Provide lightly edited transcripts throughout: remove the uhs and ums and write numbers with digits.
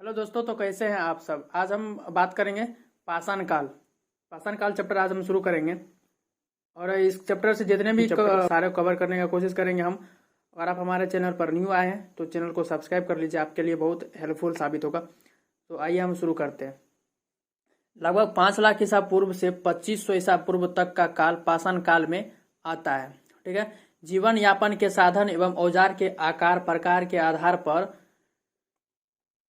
Hello दोस्तों, तो कैसे हैं आप सब। आज हम बात करेंगे पाषाण काल। पाषाण काल चैप्टर आज हम शुरू करेंगे और इस चैप्टर से जितने भी चैप्टर सारे कवर करने का कोशिश करेंगे हम। अगर आप हमारे चैनल पर न्यू आए हैं तो चैनल को सब्सक्राइब कर लीजिए, आपके लिए बहुत हेल्पफुल साबित होगा। तो आइए हम शुरू करते हैं। लगभग 5 लाख ईसा पूर्व से 2500 ईसा पूर्व तक का काल पाषाण काल में आता है। ठीक है। जीवन यापन के साधन एवं औजार के आकार प्रकार के आधार पर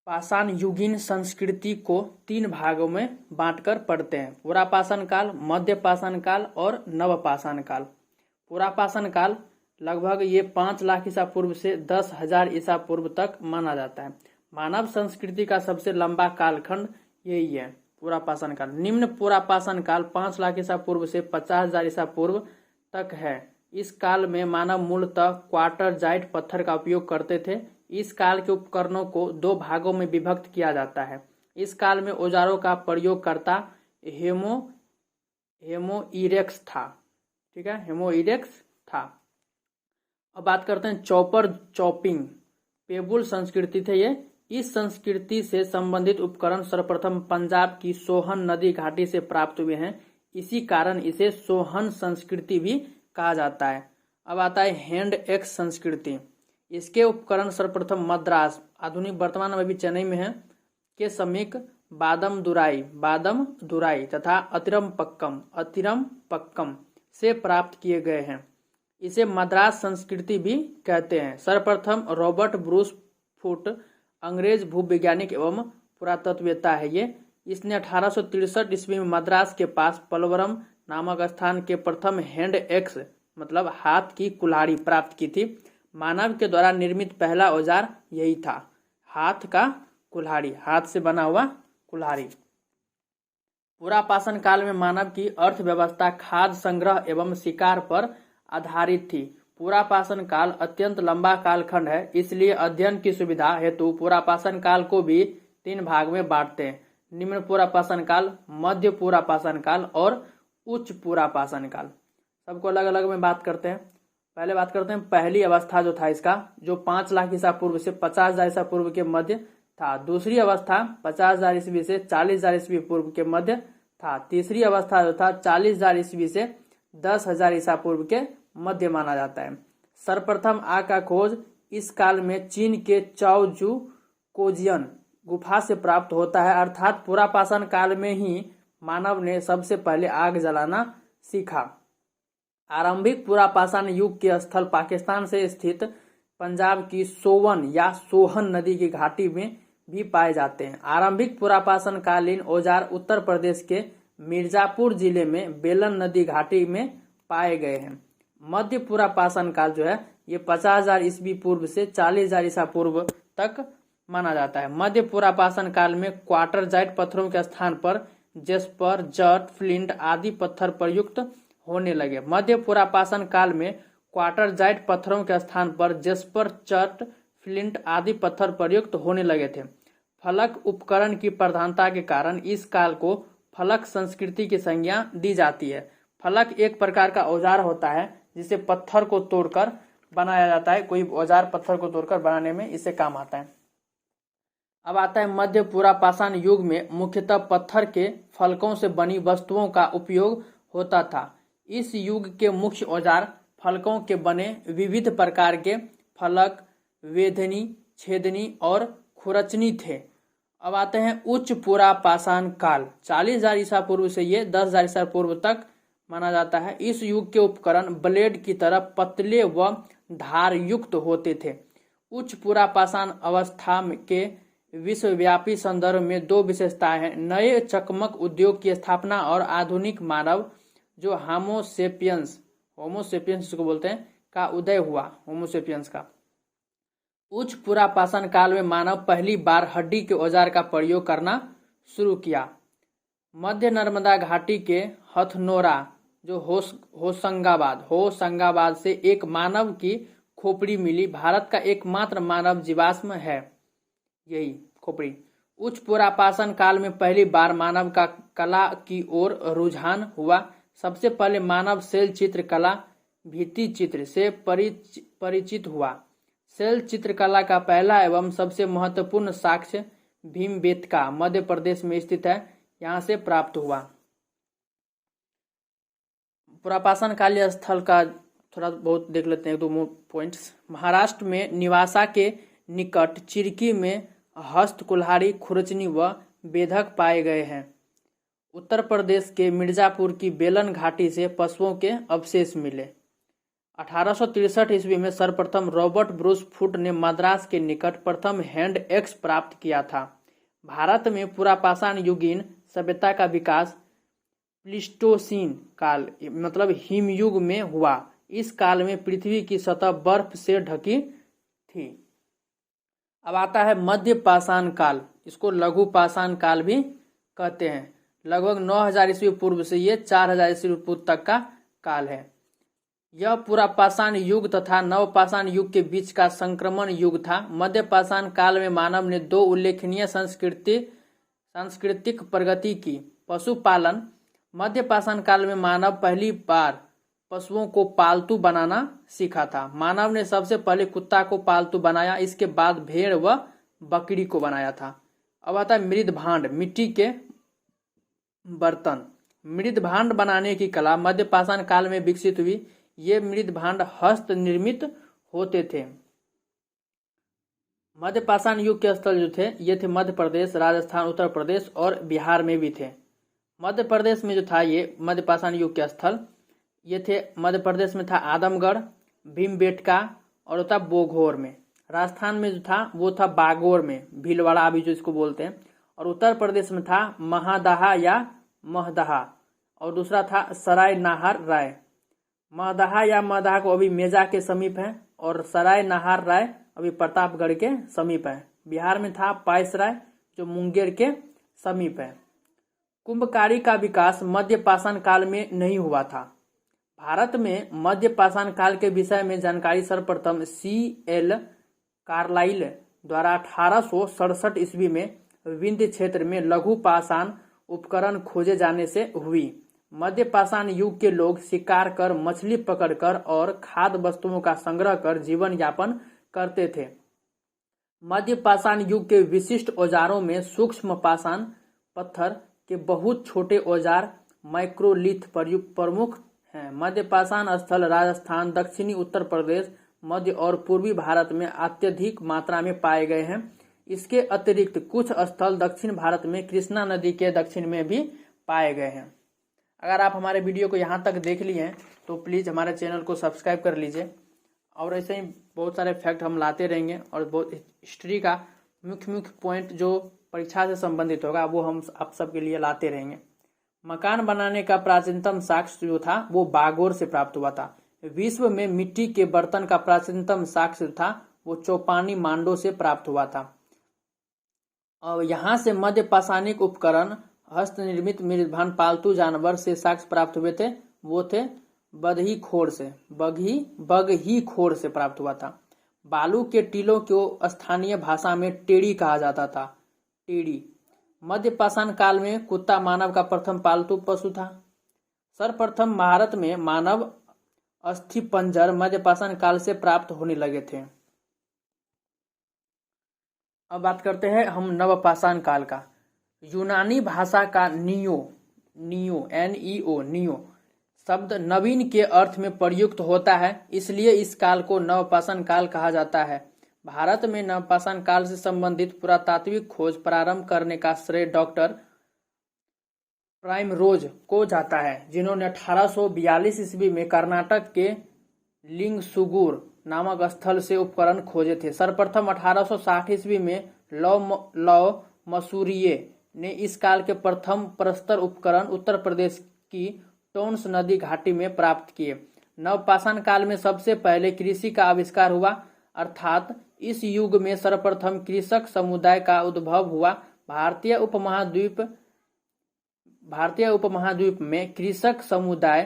पाषाण युगीन संस्कृति को 3 भागों में बांटकर पढ़ते हैं: पुरापाषाण काल, मध्य पाषाण काल और नवपाषाण काल। पुरापाषाण काल लगभग ये 5 लाख ईसा पूर्व से 10,000 ईसा पूर्व तक माना जाता है। मानव संस्कृति का सबसे लंबा कालखंड यही है, पुरापाषाण काल। निम्न पुरापाषाण काल 5 लाख ईसा पूर्व से 50,000 ईसा पूर्व तक है। इस काल में मानव मूलतः क्वार्टरजाइट पत्थर का उपयोग करते थे। इस काल के उपकरणों को 2 भागों में विभक्त किया जाता है। इस काल में औजारों का प्रयोगकर्ता होमो इरेक्टस था। ठीक है, होमो इरेक्टस था। अब बात करते हैं चॉपर चॉपिंग पेबुल संस्कृति थे ये। इस संस्कृति से संबंधित उपकरण सर्वप्रथम पंजाब की सोहन नदी घाटी से प्राप्त हुए हैं। इसी कारण इसे सोहन संस्कृति भी कहा जाता है। अब आता है हैंड एक्स संस्कृति। इसके उपकरण सर्वप्रथम मद्रास, आधुनिक वर्तमान में भी चेन्नई में है, के समीप बादम दुराई तथा अतिरम पक्कम से प्राप्त किए गए हैं। इसे मद्रास संस्कृति भी कहते हैं। सर्वप्रथम रॉबर्ट ब्रूस फुट अंग्रेज भूवैज्ञानिक एवं पुरातत्ववेत्ता है ये। इसने 1863 ईस्वी में मद्रास के पास पलवरम नामक स्थान के प्रथम हैंड एक्स मतलब हाथ की कुल्हाड़ी प्राप्त की थी। मानव के द्वारा निर्मित पहला औजार यही था, हाथ का कुल्हाड़ी, हाथ से बना हुआ कुल्हाड़ी। पुरापाषाण काल में मानव की अर्थव्यवस्था खाद्य संग्रह एवं शिकार पर आधारित थी। पुरापाषाण काल अत्यंत लंबा कालखंड है, इसलिए अध्ययन की सुविधा हेतु पुरापाषाण काल को भी 3 भाग में बांटते हैं: निम्न पुरापाषाण काल, मध्य पुरापाषाण काल और उच्च पुरापाषाण काल। सबको अलग अलग में बात करते हैं। पहले बात करते हैं पहली अवस्था जो था इसका, जो 5 लाख ईसा पूर्व से 50,000 ईसा पूर्व के मध्य था। दूसरी अवस्था 50,000 ईस्वी से 40,000 ईस्वी पूर्व के मध्य था। तीसरी अवस्था जो था 40,000 ईस्वी से 10,000 ईसा पूर्व के मध्य माना जाता है। सर्वप्रथम आ का खोज इस काल में चीन के चाओजू कोजियन गुफा से प्राप्त होता है, अर्थात पुरापाषाण काल में ही मानव ने सबसे पहले आग जलाना सीखा। आरंभिक पुरापाषाण युग के स्थल पाकिस्तान से स्थित पंजाब की सोवन या सोहन नदी की घाटी में भी पाए जाते हैं। आरंभिक पुरापाषाण कालीन औजार उत्तर प्रदेश के मिर्जापुर जिले में बेलन नदी घाटी में पाए गए हैं। मध्य पुरापाषाण काल जो है ये 50,000 ईस्वी पूर्व से 40,000 ईसा पूर्व तक माना जाता है। मध्य पुरापाषाण काल में क्वार्टरजाइट पत्थरों के स्थान पर जेस्पर, जट, फ्लिंट आदि पत्थर प्रयुक्त होने लगे। मध्य पुरापाषाण काल में क्वार्टरजाइट पत्थरों के स्थान पर जेस्पर, चट, फ्लिंट आदि पत्थर प्रयुक्त होने लगे थे। फलक उपकरण की प्रधानता के कारण इस काल को फलक संस्कृति की संज्ञा दी जाती है। फलक एक प्रकार का औजार होता है जिसे पत्थर को तोड़कर बनाया जाता है। कोई औजार पत्थर को तोड़कर बनाने में इससे काम आता है। अब आता है मध्य पुरापाषाण युग में मुख्यतः पत्थर के फलकों से बनी वस्तुओं का उपयोग होता था। इस युग के मुख्य औजार फलकों के बने विविध प्रकार के फलक, वेधनी, छेदनी और खुरचनी थे। अब आते हैं उच्च पुरापाषाण काल। 40,000 ईसा पूर्व से ये 10,000 ईसा पूर्व तक माना जाता है। इस युग के उपकरण ब्लेड की तरह पतले व धार युक्त होते थे। उच्च पुरापाषाण अवस्था के विश्वव्यापी संदर्भ में 2 विशेषताएं हैं: नए चकमक उद्योग की स्थापना और आधुनिक मानव जो होमोसेपियंस जिसको बोलते हैं का उदय हुआ। होमोसेपियंस का उच्च पुरापाषाण काल में मानव पहली बार हड्डी के औजार का प्रयोग करना शुरू किया। मध्य नर्मदा घाटी के हथनोरा जो होशंगाबाद से एक मानव की खोपड़ी मिली। भारत का एकमात्र मानव जीवाश्म है यही खोपड़ी। उच्च पुरापाषाण काल में पहली बार मानव का कला की ओर रुझान हुआ। सबसे पहले मानव शैल चित्रकला भित्ति चित्र से परिचित हुआ। शैल चित्रकला का पहला एवं सबसे महत्वपूर्ण साक्ष्य भीमबेटका मध्य प्रदेश में स्थित है, यहाँ से प्राप्त हुआ। पुरापाषाण कालीन स्थल का थोड़ा बहुत देख लेते हैं, 2 पॉइंट्स। महाराष्ट्र में निवासा के निकट चिरकी में हस्त कुल्हाड़ी, खुरचनी व बेधक पाए गए हैं। उत्तर प्रदेश के मिर्जापुर की बेलन घाटी से पशुओं के अवशेष मिले। 1863 ईस्वी में सर्वप्रथम रॉबर्ट ब्रूस फुट ने मद्रास के निकट प्रथम हैंड एक्स प्राप्त किया था। भारत में पुरापाषाण युगीन सभ्यता का विकास प्लीस्टोसीन काल मतलब हिमयुग में हुआ। इस काल में पृथ्वी की सतह बर्फ से ढकी थी। अब आता है मध्य पाषाण काल, इसको लघु पाषाण काल भी कहते हैं। लगभग 9000 ईस्वी पूर्व से ये 4000 ईस्वी पूर्व तक का काल है। यह पुरापाषाण युग तथा नवपाषाण युग के बीच का संक्रमण युग था। मध्य पाषाण काल में मानव ने 2 उल्लेखनीय सांस्कृतिक प्रगति की। पशुपालन। मध्य पाषाण काल में मानव पहली बार पशुओं को पालतू बनाना सीखा था। मानव ने सबसे पहले कुत्ता को पालतू बनाया, इसके बाद भेड़ व बकरी को बनाया था। अब आता है मृद भांड, मिट्टी के बर्तन। मृद भांड बनाने की कला मध्य पाषाण काल में विकसित हुई। ये मृद भांड हस्त निर्मित होते थे। मध्य पाषाण युग के स्थल जो थे ये थे मध्य प्रदेश, राजस्थान, उत्तर प्रदेश और बिहार में भी थे। मध्य प्रदेश में जो था ये मध्य पाषाण युग के स्थल ये थे। मध्य प्रदेश में था आदमगढ़, भीमबेटका और था बोघोर में। राजस्थान में जो था वो था बागोर में, भीलवाड़ा अभी जो इसको बोलते हैं। और उत्तर प्रदेश में था महादहा या महदहा और दूसरा था सराय नाहर राय। महदहा या महदहा को अभी मेजा के समीप है और सराय नाहर राय अभी प्रतापगढ़ के समीप है। बिहार में था पायसराय जो मुंगेर के समीप है। कुंभकारी का विकास मध्य पाषाण काल में नहीं हुआ था। भारत में मध्य पाषाण काल के विषय में जानकारी सर्वप्रथम C.L. कार्लाइल द्वारा 1867 ईस्वी में विंध्य क्षेत्र में लघु पाषाण उपकरण खोजे जाने से हुई। मध्य पाषाण युग के लोग शिकार कर, मछली पकड़कर और खाद्य वस्तुओं का संग्रह कर जीवन यापन करते थे। मध्य पाषाण युग के विशिष्ट औजारों में सूक्ष्म पाषाण पत्थर के बहुत छोटे औजार माइक्रोलिथ प्रमुख हैं। मध्य पाषाण स्थल राजस्थान, दक्षिणी उत्तर प्रदेश, मध्य और पूर्वी भारत में अत्यधिक मात्रा में पाए गए हैं। इसके अतिरिक्त कुछ स्थल दक्षिण भारत में कृष्णा नदी के दक्षिण में भी पाए गए हैं। अगर आप हमारे वीडियो को यहाँ तक देख लिए हैं तो प्लीज़ हमारे चैनल को सब्सक्राइब कर लीजिए। और ऐसे ही बहुत सारे फैक्ट हम लाते रहेंगे और बहुत हिस्ट्री का मुख्य पॉइंट जो परीक्षा से संबंधित होगा वो हम आप सबके लिए लाते रहेंगे। मकान बनाने का प्राचीनतम साक्ष्य जो था वो बागोर से प्राप्त हुआ था। विश्व में मिट्टी के बर्तन का प्राचीनतम साक्ष्य था वो चौपानी मांडो से प्राप्त हुआ था। और यहाँ से मध्य पाषाणिक उपकरण, हस्त निर्मित मृदभांड, पालतू जानवर से साक्ष्य प्राप्त हुए थे वो थे बगही खोर से प्राप्त हुआ था। बालू के टीलों को स्थानीय भाषा में टेड़ी कहा जाता था। टेड़ी। मध्य पाषाण काल में कुत्ता मानव का प्रथम पालतू पशु था। सर्वप्रथम भारत में मानव अस्थि पंजर मध्य पाषाण काल से प्राप्त होने लगे थे। अब बात करते हैं हम नवपाषाण काल का। यूनानी भाषा का नियो शब्द नवीन के अर्थ में प्रयुक्त होता है, इसलिए इस काल को नवपाषाण काल कहा जाता है। भारत में नवपाषाण काल से संबंधित पुरातात्विक खोज प्रारंभ करने का श्रेय डॉक्टर प्राइमरोज को जाता है, जिन्होंने 1842 ईस्वी में कर्नाटक के लिंगसुगूर नामक स्थल से उपकरण खोजे थे। सर्वप्रथम 1860 ईस्वी में लौ मसूरिये ने इस काल के प्रथम प्रस्तर उपकरण उत्तर प्रदेश की टोन्स नदी घाटी में प्राप्त किए। नवपाषाण काल में सबसे पहले कृषि का आविष्कार हुआ, अर्थात इस युग में सर्वप्रथम कृषक समुदाय का उद्भव हुआ। भारतीय उपमहाद्वीप में कृषक समुदाय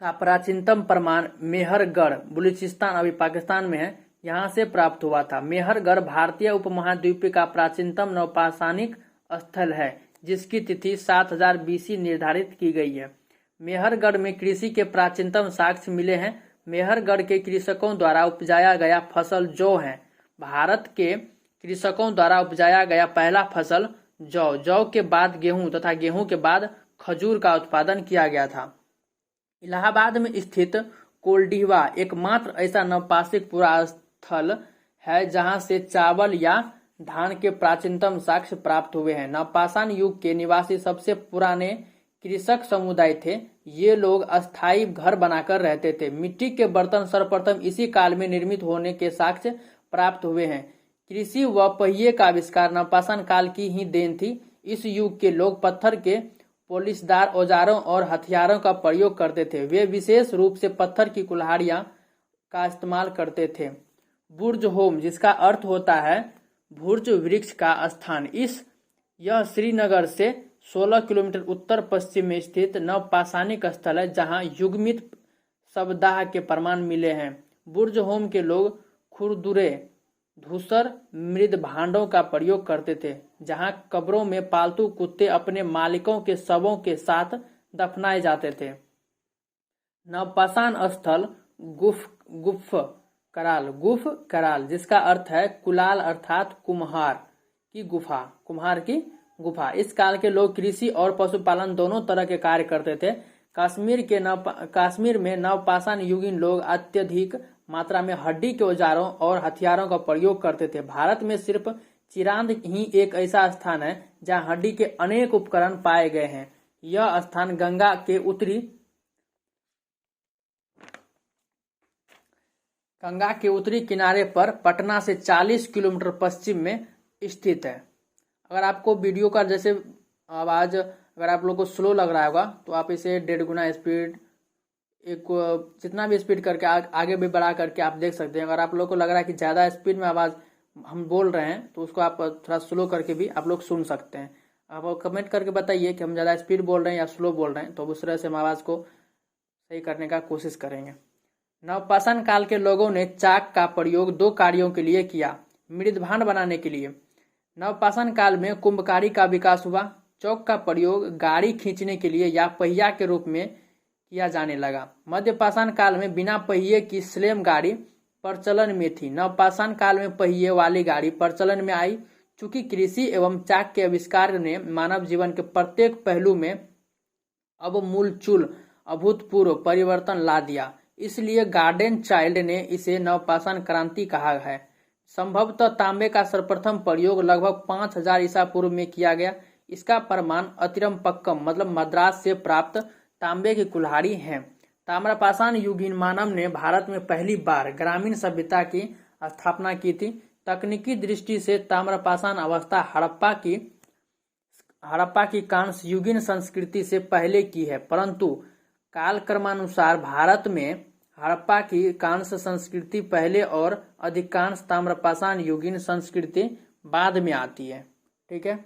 का प्राचीनतम प्रमाण मेहरगढ़, बलूचिस्तान अभी पाकिस्तान में है, यहाँ से प्राप्त हुआ था। मेहरगढ़ भारतीय उपमहाद्वीप का प्राचीनतम नवपाषाणिक स्थल है, जिसकी तिथि 7000 BC निर्धारित की गई है। मेहरगढ़ में कृषि के प्राचीनतम साक्ष्य मिले हैं। मेहरगढ़ के कृषकों द्वारा उपजाया गया फसल जौ है। भारत के कृषकों द्वारा उपजाया गया पहला फसल जौ, जौ के बाद गेहूं तथा गेहूं के बाद खजूर का उत्पादन किया गया था। इलाहाबाद में स्थित कोल्डिहवा एकमात्र ऐसा नवपाषाणिक पुरास्थल है जहां से चावल या धान के प्राचीनतम साक्ष्य प्राप्त हुए हैं। नवपाषाण युग के निवासी सबसे पुराने कृषक समुदाय थे। ये लोग अस्थायी घर बनाकर रहते थे। मिट्टी के बर्तन सर्वप्रथम इसी काल में निर्मित होने के साक्ष्य प्राप्त हुए हैं। कृषि व पहिए का आविष्कार नवपाषाण काल की ही देन थी। इस युग के लोग पत्थर के पोलिशदार औजारों और हथियारों का प्रयोग करते थे। वे विशेष रूप से पत्थर की कुल्हाड़ियां का इस्तेमाल करते थे। बुर्ज होम, जिसका अर्थ होता है भुर्ज वृक्ष का स्थान, यह श्रीनगर से 16 किलोमीटर उत्तर पश्चिम में स्थित नवपाषाणिक स्थल है जहां युग्मित शवदाह के प्रमाण मिले हैं। बुर्ज होम के लोग खुरदुरे धूसर मृद भांडों का प्रयोग करते थे जहां कब्रों में पालतू कुत्ते अपने मालिकों के शवों के साथ दफनाए जाते थे। नवपाषाण स्थल गुफ कराल, जिसका अर्थ है कुलाल अर्थात कुम्हार की गुफा। इस काल के लोग कृषि और पशुपालन दोनों तरह के कार्य करते थे। कश्मीर में नवपाषाण युगीन लोग अत्यधिक मात्रा में हड्डी के औजारों और हथियारों का प्रयोग करते थे। भारत में सिर्फ चिरांद ही एक ऐसा स्थान है जहां हड्डी के अनेक उपकरण पाए गए हैं। यह स्थान गंगा के उत्तरी किनारे पर पटना से 40 किलोमीटर पश्चिम में स्थित है। अगर आपको वीडियो का जैसे आवाज अगर आप लोग को स्लो लग रहा होगा तो आप इसे 1.5 गुना स्पीड जितना भी स्पीड करके आगे भी बढ़ा करके आप देख सकते हैं। अगर आप लोग को लग रहा है कि ज़्यादा स्पीड में आवाज़ हम बोल रहे हैं तो उसको आप थोड़ा स्लो करके भी आप लोग सुन सकते हैं। आप कमेंट करके बताइए कि हम ज़्यादा स्पीड बोल रहे हैं या स्लो बोल रहे हैं, तो उस तरह से हम आवाज़ को सही करने का कोशिश करेंगे। नवपाषाण काल के लोगों ने चाक का प्रयोग 2 कार्यों के लिए किया। मृदभांड बनाने के लिए नवपाषाण काल में कुंभकारी का विकास हुआ। चौक का प्रयोग गाड़ी खींचने के लिए या पहिया के रूप में किया जाने लगा। मध्यपाषाण काल में बिना पहिए की स्लेम गाड़ी प्रचलन में थी। नवपाषाण काल में पहिए वाली गाड़ी प्रचलन में आई। चूंकि कृषि एवं चाक के आविष्कार ने मानव जीवन के प्रत्येक पहलू में अब मूलचूल अभूतपूर्व परिवर्तन ला दिया, इसलिए गार्डन चाइल्ड ने इसे नवपाषाण क्रांति कहा है। संभवतः तांबे का सर्वप्रथम प्रयोग लगभग 5000 ईसा पूर्व में किया गया। इसका प्रमाण अतिरम्पक्कम मतलब मद्रास से प्राप्त तांबे की कुल्हाड़ी है। ताम्रपाषाण युगीन मानव ने भारत में पहली बार ग्रामीण सभ्यता की स्थापना की थी। तकनीकी दृष्टि से ताम्रपाषाण अवस्था हड़प्पा की कांस्य युगीन संस्कृति से पहले की है, परंतु कालक्रमानुसार भारत में हड़प्पा की कांस्य संस्कृति पहले और अधिकांश ताम्रपाषाण युगीन संस्कृति बाद में आती है। ठीक है,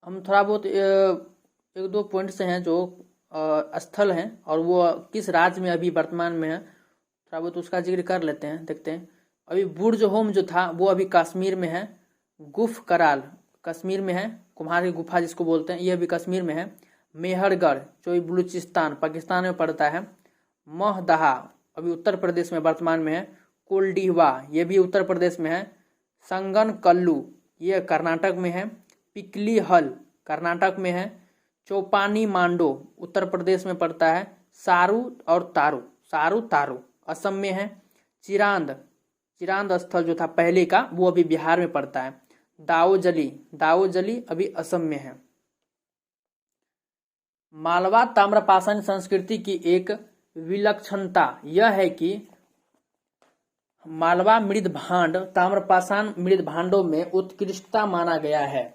हम थोड़ा बहुत 1-2 पॉइंट्स हैं जो स्थल हैं और वो किस राज्य में अभी वर्तमान में है, थोड़ा बहुत उसका जिक्र कर लेते हैं, देखते हैं। अभी बुर्ज होम जो था वो अभी कश्मीर में है। गुफ कराल कश्मीर में है, कुम्हार की गुफा जिसको बोलते हैं, यह भी कश्मीर में है। मेहरगढ़ जो बलूचिस्तान पाकिस्तान में पड़ता है। महदहा अभी उत्तर प्रदेश में वर्तमान में है। कोल्डिहवा ये भी उत्तर प्रदेश में है। संगन कल्लू ये कर्नाटक में है। पिकली हल कर्नाटक में है। चौपानी मांडो उत्तर प्रदेश में पड़ता है। सारू तारू असम में है। चिरांद स्थल जो था पहले का वो अभी बिहार में पड़ता है। दाओजली अभी असम में है। मालवा ताम्रपाषाण संस्कृति की एक विलक्षणता यह है कि मालवा मृदभांड ताम्रपाषाण मृदभांडों में उत्कृष्टता माना गया है।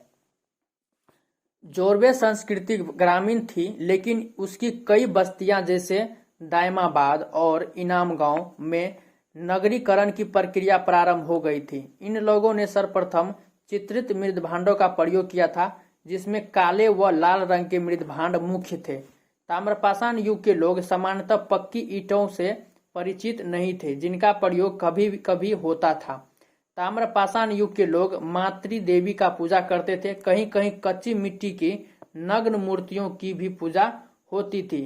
जोरवे संस्कृति ग्रामीण थी, लेकिन उसकी कई बस्तियां जैसे दायमाबाद और इनाम गांव में नगरीकरण की प्रक्रिया प्रारंभ हो गई थी। इन लोगों ने सर्वप्रथम चित्रित मृदभांडों का प्रयोग किया था, जिसमें काले व लाल रंग के मृदभांड मुख्य थे। ताम्रपाषाण युग के लोग सामान्यतः पक्की ईंटों से परिचित नहीं थे, जिनका प्रयोग कभी कभी होता था। ताम्रपाषाण युग के लोग मातृ देवी का पूजा करते थे। कहीं कहीं कच्ची मिट्टी की नग्न मूर्तियों की भी पूजा होती थी।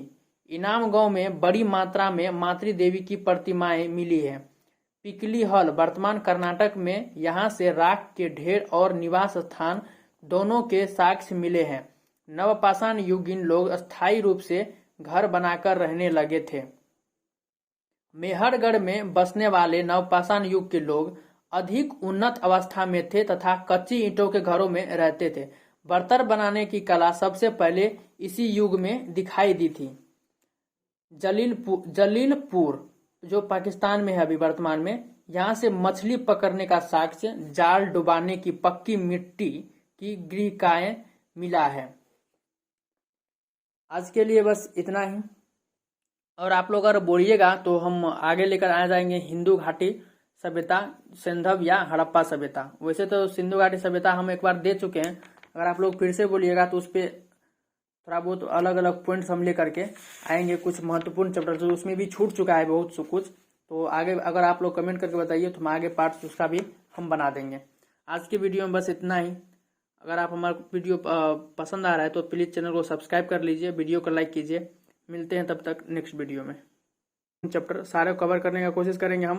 इनाम गांव में बड़ी मात्रा में मातृ देवी की प्रतिमाएं मिली है। पिकली हॉल वर्तमान कर्नाटक में, यहाँ से राख के ढेर और निवास स्थान दोनों के साक्ष्य मिले हैं। नवपाषाण युगीन लोग स्थायी रूप से घर बनाकर रहने लगे थे। मेहरगढ़ में बसने वाले नवपाषाण युग के लोग अधिक उन्नत अवस्था में थे तथा कच्ची ईंटों के घरों में रहते थे। बर्तन बनाने की कला सबसे पहले इसी युग में दिखाई दी थी। जलीलपुर जो पाकिस्तान में है अभी वर्तमान में, यहाँ से मछली पकड़ने का साक्ष्य जाल डुबाने की पक्की मिट्टी की गृहिकाएं मिला है। आज के लिए बस इतना ही, और आप लोग अगर बोलिएगा तो हम आगे लेकर आ जाएंगे हिंदू घाटी सभ्यता, सिंधव या हड़प्पा सभ्यता। वैसे तो सिंधु घाटी सभ्यता हम एक बार दे चुके हैं, अगर आप लोग फिर से बोलिएगा तो उस पर थोड़ा बहुत अलग अलग पॉइंट्स हम ले करके आएंगे। कुछ महत्वपूर्ण चैप्टर तो उसमें भी छूट चुका है बहुत कुछ, तो आगे अगर आप लोग कमेंट करके बताइए तो हम आगे पार्ट्स उसका भी हम बना देंगे। आज की वीडियो में बस इतना ही। अगर आप हमारा वीडियो पसंद आ रहा है तो प्लीज़ चैनल को सब्सक्राइब कर लीजिए, वीडियो को लाइक कीजिए। मिलते हैं तब तक नेक्स्ट वीडियो में। चैप्टर सारे कवर करने का कोशिश करेंगे हम।